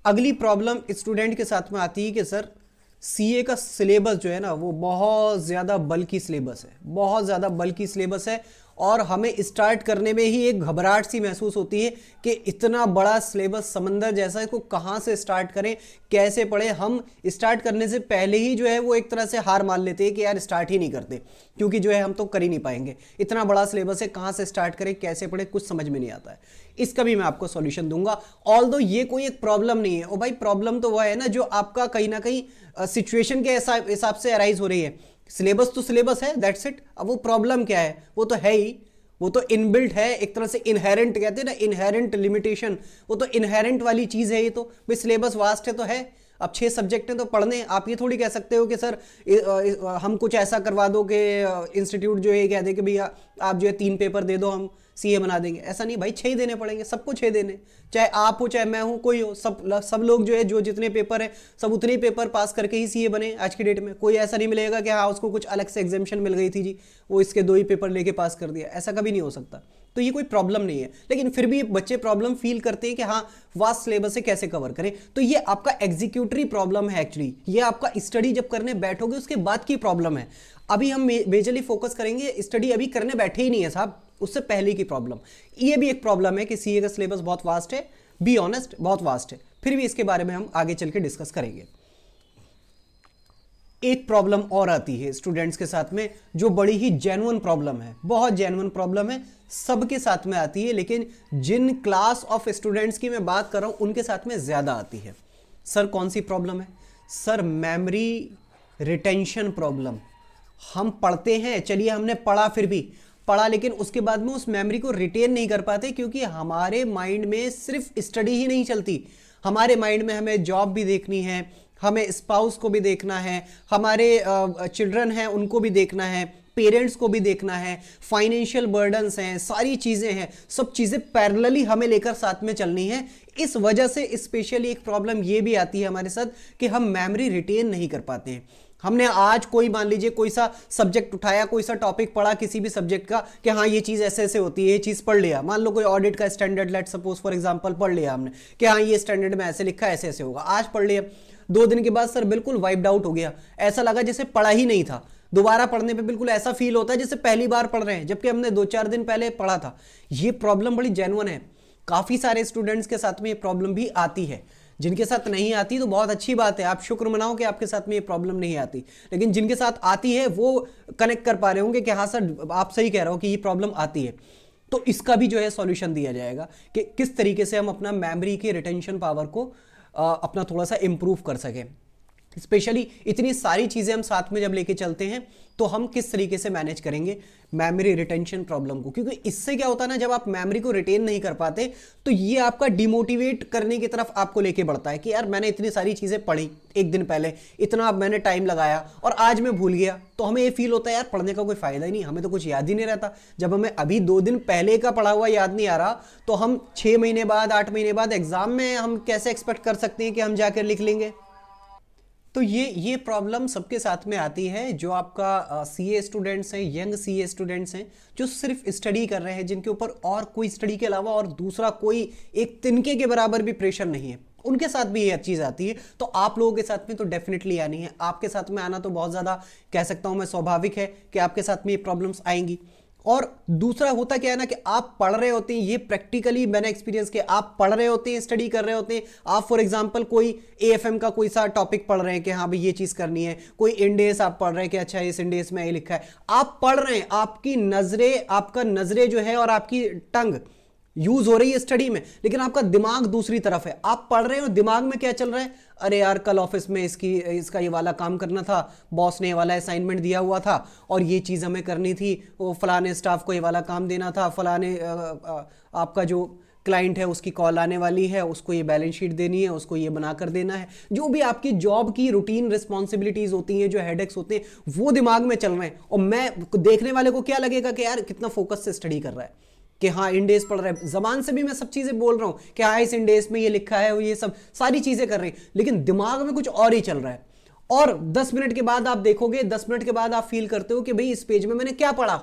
अगली प्रॉब्लम स्टूडेंट के साथ में आती है कि सर सीए का सिलेबस जो है ना वो बहुत ज़्यादा बल्कि सिलेबस है, बहुत ज़्यादा बल्कि सिलेबस है, और हमें स्टार्ट करने में ही एक घबराहट सी महसूस होती है कि इतना बड़ा सिलेबस समंदर जैसा है, इसको कहाँ से स्टार्ट करें, कैसे पढ़ें। हम स्टार्ट करने से पहले ही जो है वो एक तरह से हार मान लेते हैं कि यार स्टार्ट ही नहीं करते, क्योंकि जो है हम तो कर ही नहीं पाएंगे, इतना बड़ा सिलेबस है, कहाँ से स्टार्ट करें, कैसे पढ़ें, कुछ समझ में नहीं आता है। इसका भी मैं आपको सॉल्यूशन दूंगा। ऑल्दो ये कोई एक प्रॉब्लम नहीं है, ओ भाई प्रॉब्लम तो वह है ना जो आपका कहीं ना कहीं सिचुएशन के हिसाब से अराइज हो रही है। सिलेबस तो सिलेबस है, दैट्स इट। अब वो प्रॉब्लम क्या है, वो तो है ही, वो तो इनबिल्ट है, एक तरह से इनहेरेंट कहते हैं ना, इनहेरेंट लिमिटेशन, वो तो इनहेरेंट वाली चीज़ है। ये तो भाई सिलेबस वास्ट है तो है, अब 6 सब्जेक्ट हैं तो पढ़ने। आप ये थोड़ी कह सकते हो कि सर हम कुछ ऐसा करवा दो कि इंस्टीट्यूट जो है कह दे कि भैया आप जो है 3 पेपर दे दो, हम सीए बना देंगे। ऐसा नहीं भाई, 6 ही देने पड़ेंगे, सबको 6 देने, चाहे आप हो चाहे मैं हूँ, कोई हो, सब लोग जो है जो जितने पेपर है सब उतने ही पेपर पास करके ही सीए बने। आज की डेट में कोई ऐसा नहीं मिलेगा कि हाँ उसको कुछ अलग से एग्जामिशन मिल गई थी जी, वो इसके 2 ही पेपर लेके पास कर दिया, ऐसा कभी नहीं हो सकता। तो ये कोई प्रॉब्लम नहीं है, लेकिन फिर भी बच्चे प्रॉब्लम फील करते हैं कि हाँ वास्ट सिलेबस से कैसे कवर करें। तो ये आपका एग्जीक्यूटरी प्रॉब्लम है एक्चुअली, ये आपका स्टडी जब करने बैठोगे उसके बाद की प्रॉब्लम है। अभी हम मेजरली फोकस करेंगे, स्टडी अभी करने बैठे ही नहीं है साहब, उससे पहले की प्रॉब्लम। ये भी एक प्रॉब्लम है कि सीए का सिलेबस बहुत वास्ट है, बी ऑनेस्ट बहुत वास्ट है, फिर भी इसके बारे में हम आगे चल के डिस्कस करेंगे। एक प्रॉब्लम और आती है स्टूडेंट्स के साथ में जो बड़ी ही जेन्युइन प्रॉब्लम है, बहुत जेन्युइन प्रॉब्लम है, सबके साथ में आती है, लेकिन जिन क्लास ऑफ स्टूडेंट्स की मैं बात कर रहा हूं उनके साथ में ज्यादा आती है। सर कौन सी प्रॉब्लम है? Sir memory retention problem. हम पढ़ते हैं, चलिए हमने पढ़ा, फिर भी पढ़ा, लेकिन उसके बाद में उस मेमोरी को रिटेन नहीं कर पाते, क्योंकि हमारे माइंड में सिर्फ स्टडी ही नहीं चलती, हमारे माइंड में हमें जॉब भी देखनी है, हमें स्पाउस को भी देखना है, हमारे चिल्ड्रन हैं उनको भी देखना है, पेरेंट्स को भी देखना है, फाइनेंशियल बर्डन्स हैं, सारी चीजें हैं, सब चीजें पैरेलली हमें लेकर साथ में चलनी है। इस वजह से स्पेशली एक प्रॉब्लम ये भी आती है हमारे साथ कि हम मेमोरी रिटेन नहीं कर पाते हैं। हमने आज कोई मान लीजिए कोई सा सब्जेक्ट उठाया, कोई सा टॉपिक पढ़ा किसी भी सब्जेक्ट का कि हाँ ये चीज़ ऐसे ऐसे होती है, ये चीज़ पढ़ लिया। मान लो कोई ऑडिट का standard let suppose for example पढ़ लिया हमने कि हाँ ये स्टैंडर्ड में ऐसे लिखा है, ऐसे ऐसे होगा, आज पढ़ लिया। 2 दिन के बाद सर बिल्कुल वाइप्ड आउट हो गया, ऐसा लगा जैसे पढ़ा ही नहीं था। दोबारा पढ़ने पे बिल्कुल ऐसा फील होता है जैसे पहली बार पढ़ रहे हैं, जबकि हमने 2-4 दिन पहले पढ़ा था। ये प्रॉब्लम बड़ी जेन्युइन है, काफ़ी सारे स्टूडेंट्स के साथ में ये प्रॉब्लम भी आती है। जिनके साथ नहीं आती तो बहुत अच्छी बात है, आप शुक्र मनाओ कि आपके साथ में ये प्रॉब्लम नहीं आती, लेकिन जिनके साथ आती है वो कनेक्ट कर पा रहे होंगे कि हाँ सर आप सही कह रहे हो कि ये प्रॉब्लम आती है। तो इसका भी जो है सॉल्यूशन दिया जाएगा कि किस तरीके से हम अपना मेमोरी के रिटेंशन पावर को अपना थोड़ा सा इंप्रूव कर सकें। स्पेशली इतनी सारी चीज़ें हम साथ में जब लेके चलते हैं तो हम किस तरीके से मैनेज करेंगे मेमोरी रिटेंशन प्रॉब्लम को, क्योंकि इससे क्या होता है ना, जब आप मेमोरी को रिटेन नहीं कर पाते तो ये आपका डिमोटिवेट करने की तरफ आपको लेके बढ़ता है कि यार मैंने इतनी सारी चीज़ें पढ़ी एक दिन पहले, इतना मैंने टाइम लगाया और आज मैं भूल गया। तो हमें ये फील होता है यार पढ़ने का कोई फायदा ही नहीं, हमें तो कुछ याद ही नहीं रहता। जब हमें अभी 2 दिन पहले का पढ़ा हुआ याद नहीं आ रहा तो हम 6 महीने बाद 8 महीने बाद एग्जाम में हम कैसे एक्सपेक्ट कर सकते हैं कि हम जाकर लिख लेंगे। तो ये प्रॉब्लम सबके साथ में आती है। जो आपका सीए स्टूडेंट्स हैं, यंग सीए स्टूडेंट्स हैं, जो सिर्फ स्टडी कर रहे हैं, जिनके ऊपर और कोई स्टडी के अलावा और दूसरा कोई एक तिनके के बराबर भी प्रेशर नहीं है, उनके साथ भी ये चीज़ आती है। तो आप लोगों के साथ में तो डेफिनेटली आनी है, आपके साथ में आना तो बहुत ज़्यादा कह सकता हूँ मैं स्वाभाविक है कि आपके साथ में ये प्रॉब्लम्स आएंगी। और दूसरा होता क्या है ना कि आप पढ़ रहे होते हैं, ये प्रैक्टिकली मैंने एक्सपीरियंस किया, आप पढ़ रहे होते हैं, स्टडी कर रहे होते हैं। आप फॉर एग्जांपल कोई एएफएम का कोई सा टॉपिक पढ़ रहे हैं कि हाँ भाई ये चीज़ करनी है, कोई इंडेस आप पढ़ रहे हैं कि अच्छा इस इंडेस में ये लिखा है, आप पढ़ रहे हैं, आपकी नजरें, आपका नजरें जो है और आपकी टंग यूज हो रही है स्टडी में, लेकिन आपका दिमाग दूसरी तरफ है। आप पढ़ रहे हो, दिमाग में क्या चल रहा है, अरे यार कल ऑफिस में इसका ये वाला काम करना था, बॉस ने ये वाला असाइनमेंट दिया हुआ था और ये चीज़ हमें करनी थी, वो फलाने स्टाफ को ये वाला काम देना था, फलाने आपका जो क्लाइंट है उसकी कॉल आने वाली है, उसको ये बैलेंस शीट देनी है, उसको ये बना कर देना है। जो भी आपकी जॉब की रूटीन रिस्पॉन्सिबिलिटीज होती हैं, जो हेडेक्स होते हैं, वो दिमाग में चल रहे हैं। और मैं देखने वाले को क्या लगेगा कि यार कितना फोकस से स्टडी कर रहा है, कि हाँ इंडेस पढ़ रहा है, जबान से भी मैं सब चीज़ें बोल रहा हूँ कि हाँ इस इंडेस में ये लिखा है, ये सब सारी चीज़ें कर रही, लेकिन दिमाग में कुछ और ही चल रहा है। और 10 मिनट के बाद आप देखोगे, 10 मिनट के बाद आप फील करते हो कि भाई इस पेज में मैंने क्या पढ़ा,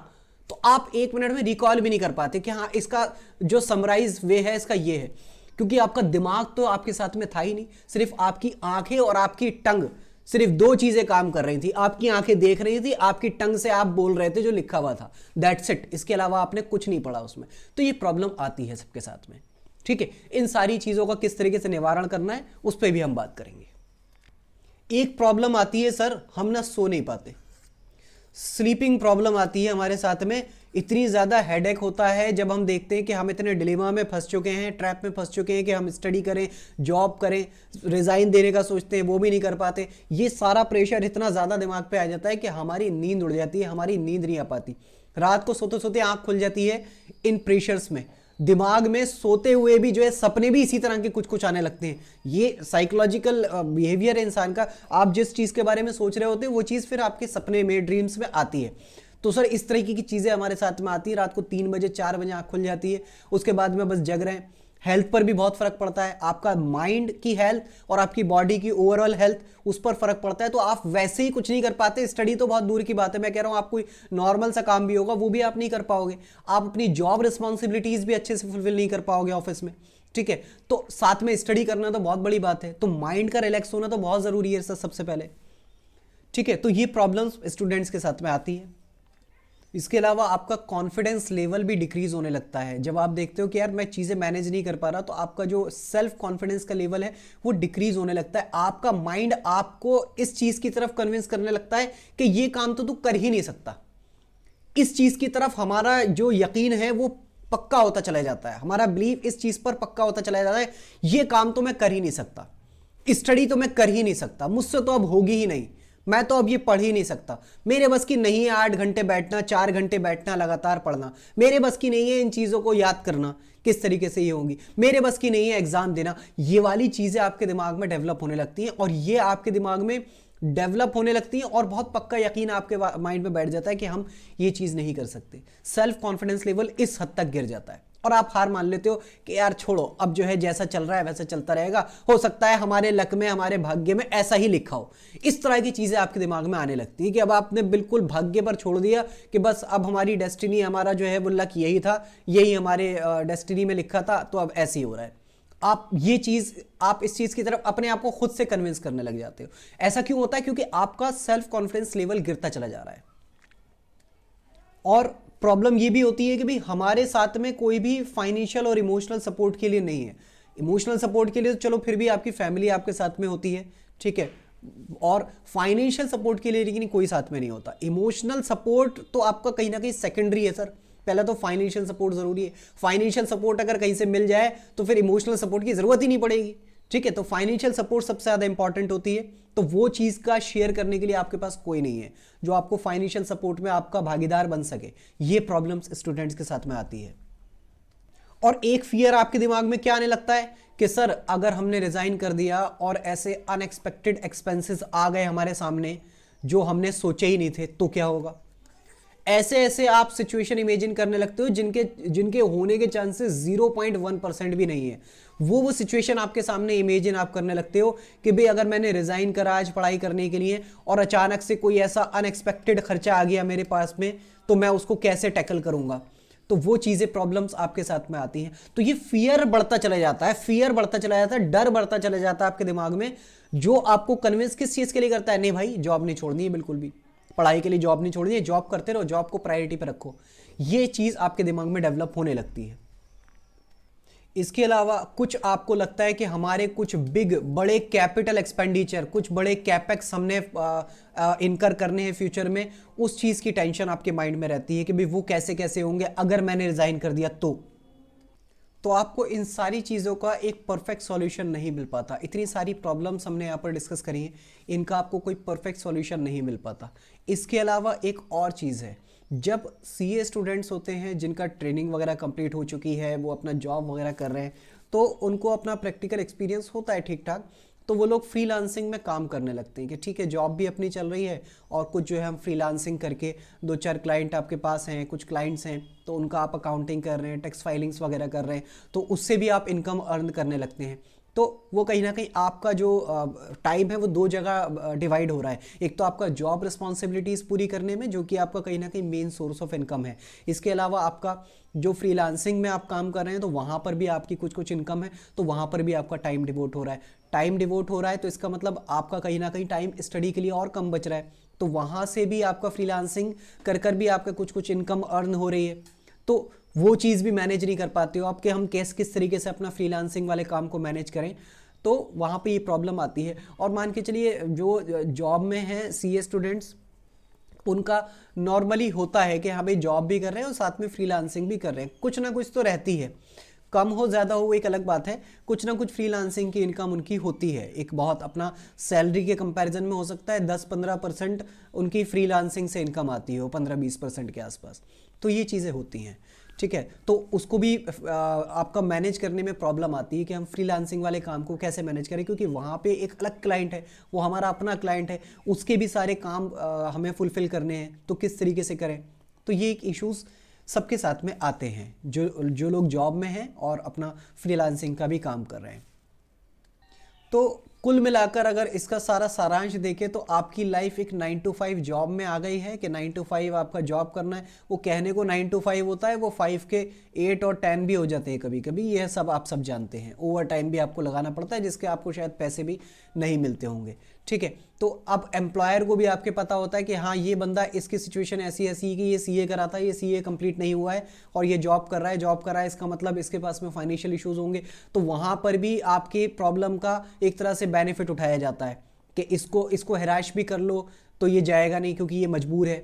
तो आप 1 मिनट में रिकॉल भी नहीं कर पाते कि हाँ इसका जो समराइज वे है इसका ये है, क्योंकि आपका दिमाग तो आपके साथ में था ही नहीं। सिर्फ आपकी आंखें और आपकी टंग, सिर्फ 2 चीजें काम कर रही थी। आपकी आंखें देख रही थी, आपकी टंग से आप बोल रहे थे जो लिखा हुआ था, दैट्स इट। इसके अलावा आपने कुछ नहीं पढ़ा उसमें। तो ये प्रॉब्लम आती है सबके साथ में, ठीक है। इन सारी चीजों का किस तरीके से निवारण करना है उस पर भी हम बात करेंगे। एक प्रॉब्लम आती है सर, हम ना सो नहीं पाते, स्लीपिंग प्रॉब्लम आती है हमारे साथ में। इतनी ज़्यादा हेडेक होता है जब हम देखते हैं कि हम इतने डिलेमा में फंस चुके हैं, ट्रैप में फंस चुके हैं कि हम स्टडी करें, जॉब करें, रिज़ाइन देने का सोचते हैं, वो भी नहीं कर पाते। ये सारा प्रेशर इतना ज़्यादा दिमाग पे आ जाता है कि हमारी नींद उड़ जाती है, हमारी नींद नहीं आ पाती। रात को सोते सोते आँख खुल जाती है इन प्रेशर्स में। दिमाग में सोते हुए भी जो है सपने भी इसी तरह के कुछ कुछ आने लगते हैं। ये साइकोलॉजिकल बिहेवियर है इंसान का। आप जिस चीज़ के बारे में सोच रहे होते हैं वो चीज़ फिर आपके सपने में, ड्रीम्स में आती है। तो सर इस तरीके की चीज़ें हमारे साथ में आती है। रात को 3 बजे 4 बजे आँख खुल जाती है, उसके बाद में बस जग रहे हैं। हेल्थ पर भी बहुत फर्क पड़ता है, आपका माइंड की हेल्थ और आपकी बॉडी की ओवरऑल हेल्थ, उस पर फर्क पड़ता है। तो आप वैसे ही कुछ नहीं कर पाते। स्टडी तो बहुत दूर की बात है, मैं कह रहा हूँ आप कोई नॉर्मल सा काम भी होगा वो भी आप नहीं कर पाओगे। आप अपनी जॉब रिस्पॉन्सिबिलिटीज भी अच्छे से फुलफिल नहीं कर पाओगे ऑफिस में, ठीक है। तो साथ में स्टडी करना तो बहुत बड़ी बात है। तो माइंड का रिलैक्स होना तो बहुत ज़रूरी है सर, सबसे पहले, ठीक है। तो ये प्रॉब्लम्स स्टूडेंट्स के साथ में आती है। इसके अलावा आपका कॉन्फिडेंस लेवल भी डिक्रीज होने लगता है। जब आप देखते हो कि यार मैं चीज़ें मैनेज नहीं कर पा रहा, तो आपका जो सेल्फ कॉन्फिडेंस का लेवल है वो डिक्रीज होने लगता है। आपका माइंड आपको इस चीज़ की तरफ कन्विंस करने लगता है कि ये काम तो तू कर ही नहीं सकता। इस चीज़ की तरफ हमारा जो यकीन है वो पक्का होता चला जाता है, हमारा बिलीव इस चीज़ पर पक्का होता चला जाता है, ये काम तो मैं कर ही नहीं सकता, स्टडी तो मैं कर ही नहीं सकता, मुझसे तो अब होगी ही नहीं, मैं तो अब ये पढ़ ही नहीं सकता, मेरे बस की नहीं है 8 घंटे बैठना, 4 घंटे बैठना, लगातार पढ़ना, मेरे बस की नहीं है इन चीज़ों को याद करना किस तरीके से ये होंगी, मेरे बस की नहीं है एग्जाम देना। ये वाली चीज़ें आपके दिमाग में डेवलप होने लगती हैं और ये आपके दिमाग में डेवलप होने लगती हैं और बहुत पक्का यकीन आपके माइंड में बैठ जाता है कि हम ये चीज़ नहीं कर सकते। सेल्फ कॉन्फिडेंस लेवल इस हद तक गिर जाता है और आप हार मान लेते हो कि यार छोड़ो, अब जो है जैसा चल रहा है वैसा चलता रहेगा, हो सकता है हमारे लक में, हमारे भाग्य में ऐसा ही लिखा हो। इस तरह की चीज़ें आपके दिमाग में आने लगती है कि अब आपने बिल्कुल भाग्य पर छोड़ दिया कि बस अब हमारी डेस्टिनी, हमारा जो है वो लक यही था, यही हमारे डेस्टिनी में लिखा था, तो अब ऐसे ही हो रहा है। आप इस चीज की तरफ अपने आप को खुद से कन्विंस करने लग जाते हो। ऐसा क्यों होता है? क्योंकि आपका सेल्फ कॉन्फिडेंस लेवल गिरता चला जा रहा है। और प्रॉब्लम ये भी होती है कि भाई हमारे साथ में कोई भी फाइनेंशियल और इमोशनल सपोर्ट के लिए नहीं है। इमोशनल सपोर्ट के लिए तो चलो फिर भी आपकी फैमिली आपके साथ में होती है, ठीक है, और फाइनेंशियल सपोर्ट के लिए लेकिन कोई साथ में नहीं होता। इमोशनल सपोर्ट तो आपका कहीं ना कहीं सेकेंडरी है सर, पहले तो फाइनेंशियल सपोर्ट जरूरी है। फाइनेंशियल सपोर्ट अगर कहीं से मिल जाए तो फिर इमोशनल सपोर्ट की जरूरत ही नहीं पड़ेगी, ठीक है। तो फाइनेंशियल सपोर्ट सबसे ज्यादा इंपॉर्टेंट होती है, तो वो चीज का शेयर करने के लिए आपके पास कोई नहीं है जो आपको फाइनेंशियल सपोर्ट में आपका भागीदार बन सके। ये प्रॉब्लम्स स्टूडेंट्स के साथ में आती है। और एक फियर आपके दिमाग में क्या आने लगता है कि सर अगर हमने रिजाइन कर दिया और ऐसे अनएक्सपेक्टेड एक्सपेंसेस आ गए हमारे सामने जो हमने सोचे ही नहीं थे, तो क्या होगा। ऐसे ऐसे आप सिचुएशन इमेजिन करने लगते हो जिनके होने के चांसेस 0.1% भी नहीं है। वो सिचुएशन आपके सामने इमेजिन आप करने लगते हो कि भाई अगर मैंने रिजाइन करा आज पढ़ाई करने के लिए और अचानक से कोई ऐसा अनएक्सपेक्टेड खर्चा आ गया मेरे पास में, तो मैं उसको कैसे टैकल करूंगा। तो वो चीजें प्रॉब्लम्स आपके साथ में आती हैं। तो ये फियर बढ़ता चला जाता है, फियर बढ़ता चला जाता है, डर बढ़ता चला जाता है आपके दिमाग में, जो आपको कन्विंस किस चीज के लिए करता है, नहीं भाई जॉब नहीं छोड़नी है, बिल्कुल भी पढ़ाई के लिए जॉब नहीं छोड़नी है, जॉब करते रहो, जॉब को प्रायोरिटी पे रखो। ये चीज आपके दिमाग में डेवलप होने लगती है। इसके अलावा कुछ आपको लगता है कि हमारे कुछ बड़े कैपिटल एक्सपेंडिचर, कुछ बड़े कैपेक्स हमने इनकर करने हैं फ्यूचर में, उस चीज की टेंशन आपके माइंड में रहती है कि भाई वो कैसे कैसे होंगे अगर मैंने रिजाइन कर दिया तो आपको इन सारी चीज़ों का एक परफेक्ट सॉल्यूशन नहीं मिल पाता। इतनी सारी प्रॉब्लम्स हमने यहाँ पर डिस्कस करी हैं, इनका आपको कोई परफेक्ट सॉल्यूशन नहीं मिल पाता। इसके अलावा एक और चीज़ है, जब सीए स्टूडेंट्स होते हैं जिनका ट्रेनिंग वगैरह कंप्लीट हो चुकी है, वो अपना जॉब वगैरह कर रहे हैं, तो उनको अपना प्रैक्टिकल एक्सपीरियंस होता है ठीक ठाक, तो वो लोग फ्रीलांसिंग में काम करने लगते हैं कि ठीक है जॉब भी अपनी चल रही है और कुछ जो है हम फ्रीलांसिंग करके 2-4 क्लाइंट आपके पास हैं, कुछ क्लाइंट्स हैं तो उनका आप अकाउंटिंग कर रहे हैं, टैक्स फाइलिंग्स वगैरह कर रहे हैं, तो उससे भी आप इनकम अर्न करने लगते हैं। तो वो कहीं ना कहीं आपका जो टाइम है वो 2 जगह डिवाइड हो रहा है। एक तो आपका जॉब रिस्पॉन्सिबिलिटीज़ पूरी करने में, जो कि आपका कहीं ना कहीं मेन सोर्स ऑफ इनकम है। इसके अलावा आपका जो फ्रीलांसिंग में आप काम कर रहे हैं तो वहाँ पर भी आपकी कुछ कुछ इनकम है, तो वहाँ पर भी आपका टाइम डिवोट हो रहा है। टाइम डिवोट हो रहा है तो इसका मतलब आपका कहीं ना कहीं टाइम स्टडी के लिए और कम बच रहा है, तो वहाँ से भी आपका फ्रीलांसिंग कर कर भी आपका कुछ कुछ इनकम अर्न हो रही है। तो वो चीज़ भी मैनेज नहीं कर पाते हो आप कि हम किस तरीके से अपना फ्रीलांसिंग वाले काम को मैनेज करें, तो वहाँ पे ये प्रॉब्लम आती है। और मान के चलिए जो जॉब में है सीए स्टूडेंट्स, उनका नॉर्मली होता है कि हाँ भाई जॉब भी कर रहे हैं और साथ में फ्रीलांसिंग भी कर रहे हैं, कुछ ना कुछ तो रहती है, कम हो ज़्यादा हो एक अलग बात है, कुछ ना कुछ फ्रीलांसिंग की इनकम उनकी होती है। एक बहुत अपना सैलरी के कंपैरिजन में हो सकता है 10-15% उनकी फ्रीलांसिंग से इनकम आती हो, 15-20% के आसपास, तो ये चीज़ें होती हैं, ठीक है। तो उसको भी आपका मैनेज करने में प्रॉब्लम आती है कि हम फ्रीलांसिंग वाले काम को कैसे मैनेज करें, क्योंकि वहाँ पे एक अलग क्लाइंट है, वो हमारा अपना क्लाइंट है, उसके भी सारे काम हमें फुलफिल करने हैं, तो किस तरीके से करें। तो ये एक इश्यूज़ सबके साथ में आते हैं जो लोग जॉब में हैं और अपना फ्रीलांसिंग का भी काम कर रहे हैं। तो कुल मिलाकर अगर इसका सारा सारांश देखें तो आपकी लाइफ एक 9 to 5 जॉब में आ गई है कि 9 to 5 आपका जॉब करना है। वो कहने को 9 to 5 होता है, वो 5 के 8 और 10 भी हो जाते हैं कभी कभी, यह सब आप सब जानते हैं। ओवर टाइम भी आपको लगाना पड़ता है जिसके आपको शायद पैसे भी नहीं मिलते होंगे, ठीक है। तो अब एम्प्लॉयर को भी आपके पता होता है कि हाँ ये बंदा, इसकी सिचुएशन ऐसी ऐसी कि ये सीए करा था, ये सीए कंप्लीट नहीं हुआ है और ये जॉब कर रहा है, इसका मतलब इसके पास में फाइनेंशियल इश्यूज होंगे। तो वहाँ पर भी आपके प्रॉब्लम का एक तरह से बेनिफिट उठाया जाता है कि इसको हैराश भी कर लो तो ये जाएगा नहीं क्योंकि ये मजबूर है,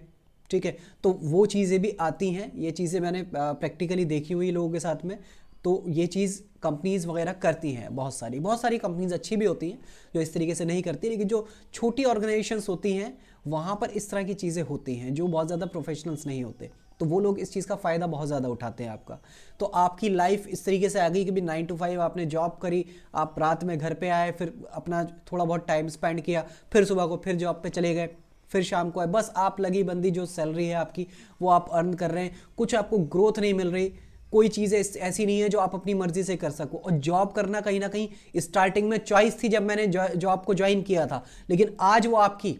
ठीक है। तो वो चीज़ें भी आती हैं, ये चीज़ें मैंने प्रैक्टिकली देखी हुई लोगों के साथ में। तो ये चीज़ कंपनीज़ वगैरह करती हैं, बहुत सारी कंपनीज़ अच्छी भी होती हैं जो इस तरीके से नहीं करती, लेकिन जो छोटी ऑर्गेनाइजेशंस होती हैं वहाँ पर इस तरह की चीज़ें होती हैं जो बहुत ज़्यादा प्रोफेशनल्स नहीं होते। तो वो लोग इस चीज़ का फ़ायदा बहुत ज़्यादा उठाते हैं आपका। तो आपकी लाइफ इस तरीके से आ गई कि भी 9 to 5 आपने जॉब करी, आप रात में घर पे आए, फिर अपना थोड़ा बहुत टाइम स्पेंड किया, फिर सुबह को फिर जॉब पे चले गए, फिर शाम को आए, बस आप लगी बंदी जो सैलरी है आपकी वो आप अर्न कर रहे हैं, कुछ आपको ग्रोथ नहीं मिल रही, कोई चीज़ ऐसी नहीं है जो आप अपनी मर्जी से कर सको। और जॉब करना कहीं ना कहीं स्टार्टिंग में चॉइस थी जब मैंने जॉब को ज्वाइन किया था, लेकिन आज वो आपकी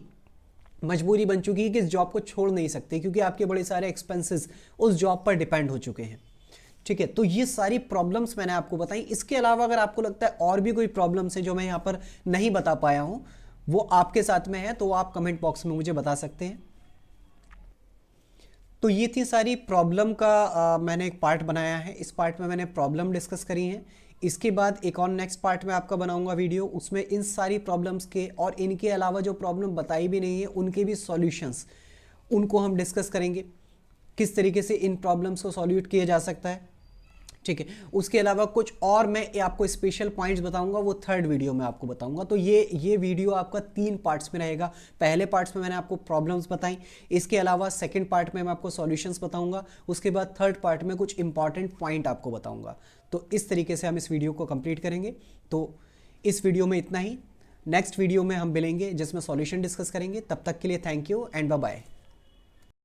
मजबूरी बन चुकी है कि इस जॉब को छोड़ नहीं सकते, क्योंकि आपके बड़े सारे एक्सपेंसेस उस जॉब पर डिपेंड हो चुके हैं। ठीक है, तो ये सारी प्रॉब्लम्स मैंने आपको बताई। इसके अलावा अगर आपको लगता है और भी कोई प्रॉब्लम्स है जो मैं यहाँ पर नहीं बता पाया हूँ, वो आपके साथ में है, तो आप कमेंट बॉक्स में मुझे बता सकते हैं। तो ये थी सारी प्रॉब्लम का मैंने एक पार्ट बनाया है। इस पार्ट में मैंने प्रॉब्लम डिस्कस करी है। इसके बाद एक और नेक्स्ट पार्ट में आपका बनाऊंगा वीडियो, उसमें इन सारी प्रॉब्लम्स के और इनके अलावा जो प्रॉब्लम बताई भी नहीं है उनके भी सॉल्यूशंस, उनको हम डिस्कस करेंगे, किस तरीके से इन प्रॉब्लम्स को सॉल्यूट किया जा सकता है। ठीक है, उसके अलावा कुछ और मैं आपको स्पेशल पॉइंट्स बताऊंगा, वो थर्ड वीडियो में आपको बताऊंगा। तो ये वीडियो आपका 3 पार्ट्स में रहेगा। पहले पार्ट्स में मैंने आपको प्रॉब्लम्स बताई, इसके अलावा सेकंड पार्ट में मैं आपको सॉल्यूशंस बताऊंगा, उसके बाद थर्ड पार्ट में कुछ इंपॉर्टेंट पॉइंट आपको बताऊंगा। तो इस तरीके से हम इस वीडियो को कंप्लीट करेंगे। तो इस वीडियो में इतना ही, नेक्स्ट वीडियो में हम मिलेंगे जिसमें सॉल्यूशन डिस्कस करेंगे। तब तक के लिए thank you and bye bye.